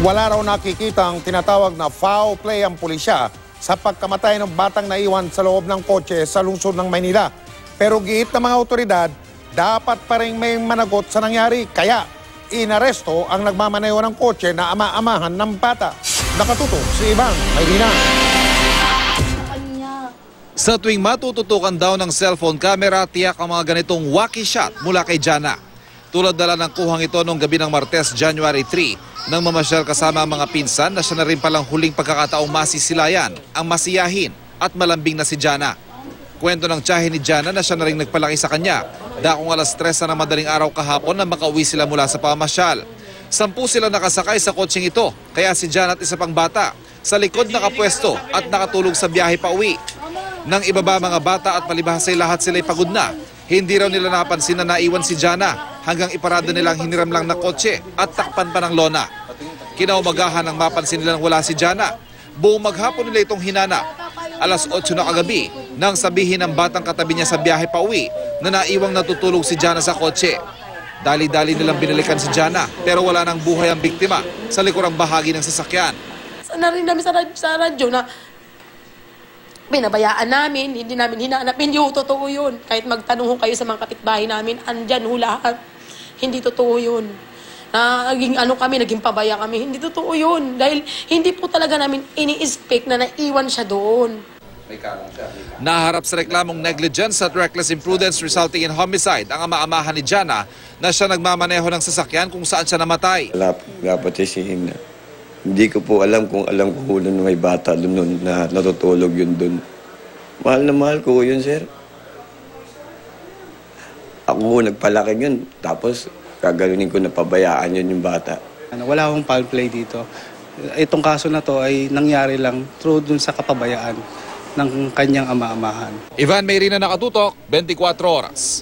Wala raw nakikita ang tinatawag na foul play ang pulisya sa pagkamatay ng batang naiwan sa loob ng kotse sa lungsod ng Maynila. Pero giit ng mga otoridad, dapat pa rin may managot sa nangyari. Kaya inaresto ang nagmamaneho ng kotse na ama-amahan ng bata. Nakatutok si Ivang Mayrina. Sa tuwing matututukan daw ng cellphone camera, tiyak ang mga ganitong wacky shot mula kay Jana. Tulad na lang ng kuhang ito noong gabi ng Martes, January 3, nang mamasyal kasama ang mga pinsan na siya na rin palang huling pagkakataong masisilayan, ang masiyahin at malambing na si Jana. Kwento ng tiyahin ni Jana na siya na rin nagpalaki sa kanya. Dakong alas 3 na madaling araw kahapon na makauwi sila mula sa pamasyal. 10 sila nakasakay sa kotseng ito, kaya si Jana at isa pang bata sa likod nakapwesto at nakatulog sa biyahe pa uwi. Nang ibaba mga bata at palibhasay lahat sila'y pagod na, hindi raw nila napansin na naiwan si Jana hanggang iparada nilang hiniram lang na kotse at takpan pa ng lona. Kinaumagahan nang mapansin nilang wala si Jana. Buong maghapon nila itong hinanap. Alas 8 na kagabi nang sabihin ng batang katabi niya sa biyahe pa uwi na naiwang natutulog si Jana sa kotse. Dali-dali nilang binalikan si Jana pero wala nang buhay ang biktima sa likurang bahagi ng sasakyan. Narinig namin sa radyo na binabayaan namin, hindi namin hinahanap. Hindi ho totoo yun. Kahit magtanong ho kayo sa mga kapitbahay namin, andyan ho lahat. Hindi totoo yun. Naging pabaya kami. Hindi totoo yun. Dahil hindi po talaga namin ini-expect na naiwan siya doon. Naharap sa reklamong negligence at reckless imprudence resulting in homicide ang ama-amahan ni Jana na siya nagmamaneho ng sasakyan kung saan siya namatay. Dapat isihin na. Hindi ko po alam kung alam ko nun may bata doon na natutulog yun doon. Mahal na mahal ko yun, sir. Ako nagpalaki yun, tapos gagalunin ko na pabayaan yun yung bata. Wala akong foul play dito. Itong kaso na to ay nangyari lang through dun sa kapabayaan ng kanyang ama-amahan. Ivan Mayrina, Nakatutok, 24 Oras.